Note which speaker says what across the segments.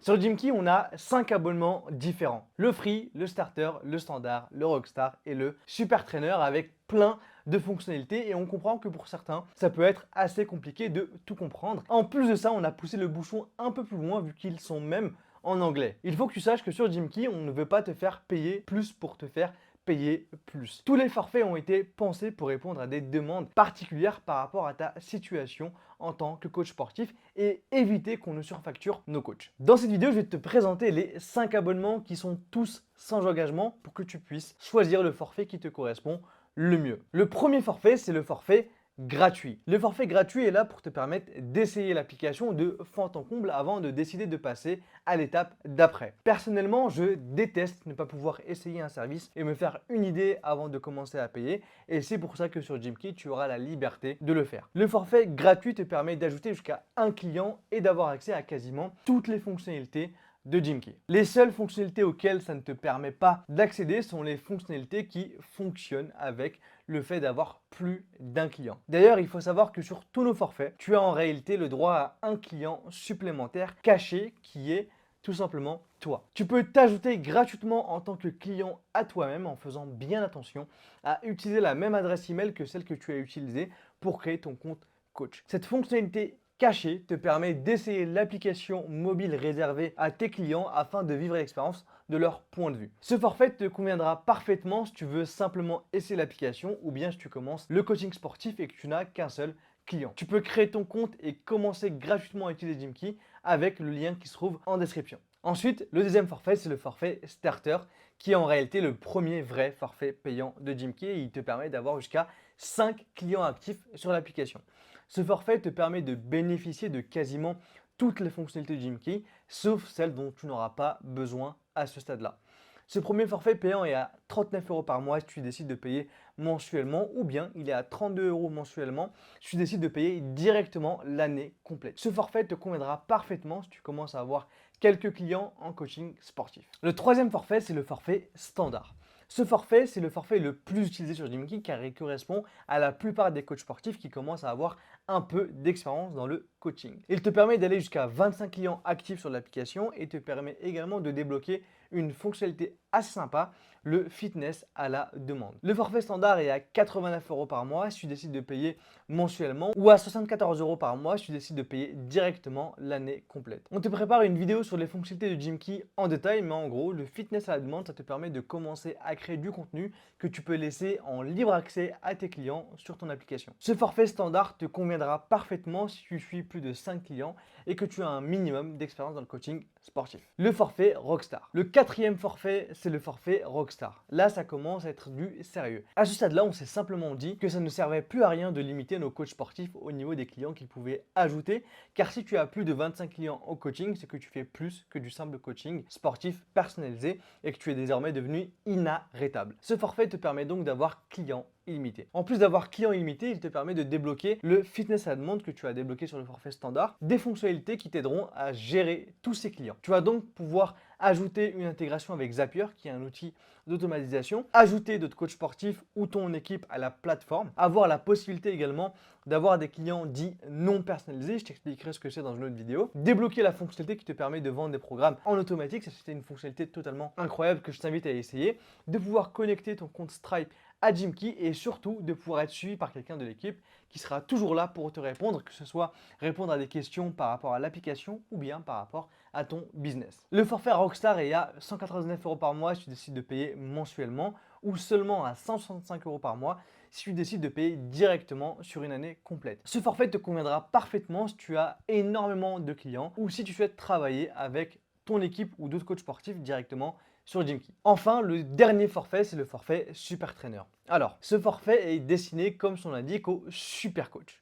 Speaker 1: Sur Gymkey, on a 5 abonnements différents. Le Free, le Starter, le Standard, le Rockstar et le Super Trainer avec plein de fonctionnalités et on comprend que pour certains, ça peut être assez compliqué de tout comprendre. En plus de ça, on a poussé le bouchon un peu plus loin vu qu'ils sont même en anglais. Il faut que tu saches que sur Gymkey, on ne veut pas te faire payer plus pour te faire payer plus. Tous les forfaits ont été pensés pour répondre à des demandes particulières par rapport à ta situation en tant que coach sportif et éviter qu'on ne surfacture nos coachs. Dans cette vidéo, je vais te présenter les 5 abonnements qui sont tous sans engagement pour que tu puisses choisir le forfait qui te correspond le mieux. Le premier forfait, c'est le forfait gratuit. Le forfait gratuit est là pour te permettre d'essayer l'application de fond en comble avant de décider de passer à l'étape d'après. Personnellement, je déteste ne pas pouvoir essayer un service et me faire une idée avant de commencer à payer et c'est pour ça que sur Gymkey, tu auras la liberté de le faire. Le forfait gratuit te permet d'ajouter jusqu'à un client et d'avoir accès à quasiment toutes les fonctionnalités de Gymkey. Les seules fonctionnalités auxquelles ça ne te permet pas d'accéder sont les fonctionnalités qui fonctionnent avec le fait d'avoir plus d'un client. D'ailleurs, il faut savoir que sur tous nos forfaits, tu as en réalité le droit à un client supplémentaire caché qui est tout simplement toi. Tu peux t'ajouter gratuitement en tant que client à toi-même en faisant bien attention à utiliser la même adresse email que celle que tu as utilisée pour créer ton compte coach. Cette fonctionnalité cachée te permet d'essayer l'application mobile réservée à tes clients afin de vivre l'expérience de leur point de vue. Ce forfait te conviendra parfaitement si tu veux simplement essayer l'application ou bien si tu commences le coaching sportif et que tu n'as qu'un seul client. Tu peux créer ton compte et commencer gratuitement à utiliser Gymkey avec le lien qui se trouve en description. Ensuite, le deuxième forfait, c'est le forfait Starter qui est en réalité le premier vrai forfait payant de Gymkey et il te permet d'avoir jusqu'à 5 clients actifs sur l'application. Ce forfait te permet de bénéficier de quasiment toutes les fonctionnalités de Gymkey, sauf celles dont tu n'auras pas besoin à ce stade-là. Ce premier forfait payant est à 39 € par mois si tu décides de payer mensuellement ou bien il est à 32 € mensuellement si tu décides de payer directement l'année complète. Ce forfait te conviendra parfaitement si tu commences à avoir quelques clients en coaching sportif. Le troisième forfait, c'est le forfait standard. Ce forfait, c'est le forfait le plus utilisé sur Gymkey car il correspond à la plupart des coachs sportifs qui commencent à avoir un peu d'expérience dans le coaching. Il te permet d'aller jusqu'à 25 clients actifs sur l'application et te permet également de débloquer une fonctionnalité assez sympa, le fitness à la demande. Le forfait standard est à 89 € par mois si tu décides de payer mensuellement ou à 74 € par mois si tu décides de payer directement l'année complète. On te prépare une vidéo sur les fonctionnalités de Gymkey en détail, mais en gros, le fitness à la demande, ça te permet de commencer à créer du contenu que tu peux laisser en libre accès à tes clients sur ton application. Ce forfait standard te conviendra parfaitement si tu suis plus de 5 clients et que tu as un minimum d'expérience dans le coaching sportif. Le forfait Rockstar. Le quatrième forfait, c'est le forfait Rockstar. Là, ça commence à être du sérieux. À ce stade-là, on s'est simplement dit que ça ne servait plus à rien de limiter nos coachs sportifs au niveau des clients qu'ils pouvaient ajouter, car si tu as plus de 25 clients au coaching, c'est que tu fais plus que du simple coaching sportif personnalisé et que tu es désormais devenu inarrêtable. Ce forfait te permet donc d'avoir clients illimité. En plus d'avoir client illimité, il te permet de débloquer le fitness à la demande que tu as débloqué sur le forfait standard, des fonctionnalités qui t'aideront à gérer tous ces clients. Tu vas donc pouvoir ajouter une intégration avec Zapier qui est un outil d'automatisation, ajouter d'autres coachs sportifs ou ton équipe à la plateforme, avoir la possibilité également d'avoir des clients dits non personnalisés, je t'expliquerai ce que c'est dans une autre vidéo, débloquer la fonctionnalité qui te permet de vendre des programmes en automatique, ça c'était une fonctionnalité totalement incroyable que je t'invite à essayer, de pouvoir connecter ton compte Stripe à Gymkey et surtout de pouvoir être suivi par quelqu'un de l'équipe qui sera toujours là pour te répondre, que ce soit répondre à des questions par rapport à l'application ou bien par rapport à ton business. Le forfait Rockstar est à 199 € par mois si tu décides de payer mensuellement ou seulement à 165 € par mois si tu décides de payer directement sur une année complète. Ce forfait te conviendra parfaitement si tu as énormément de clients ou si tu souhaites travailler avec ton équipe ou d'autres coachs sportifs directement sur Gymkey. Enfin, le dernier forfait, c'est le forfait Super Trainer. Alors, ce forfait est destiné, comme son indique, aux super coachs.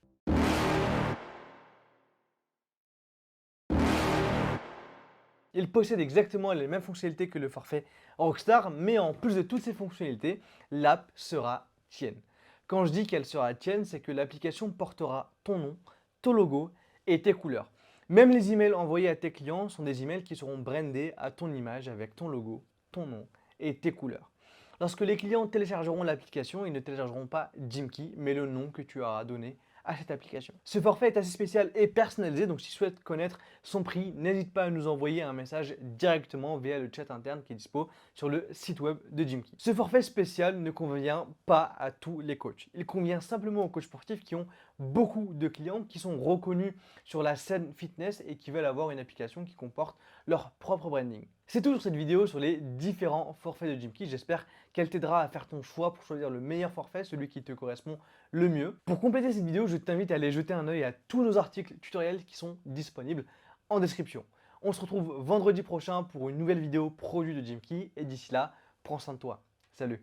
Speaker 1: Il possède exactement les mêmes fonctionnalités que le forfait Rockstar, mais en plus de toutes ces fonctionnalités, l'app sera tienne. Quand je dis qu'elle sera tienne, c'est que l'application portera ton nom, ton logo et tes couleurs. Même les emails envoyés à tes clients sont des emails qui seront brandés à ton image avec ton logo, ton nom et tes couleurs. Lorsque les clients téléchargeront l'application, ils ne téléchargeront pas Gymkey, mais le nom que tu auras donné à cette application. Ce forfait est assez spécial et personnalisé, donc si tu souhaites connaître son prix, n'hésite pas à nous envoyer un message directement via le chat interne qui est dispo sur le site web de Gymkey. Ce forfait spécial ne convient pas à tous les coachs. Il convient simplement aux coachs sportifs qui ont beaucoup de clients, qui sont reconnus sur la scène fitness et qui veulent avoir une application qui comporte leur propre branding. C'est tout sur cette vidéo sur les différents forfaits de Gymkey. J'espère qu'elle t'aidera à faire ton choix pour choisir le meilleur forfait, celui qui te correspond le mieux. Pour compléter cette vidéo, je t'invite à aller jeter un œil à tous nos articles tutoriels qui sont disponibles en description. On se retrouve vendredi prochain pour une nouvelle vidéo produit de Gymkey et d'ici là, prends soin de toi. Salut!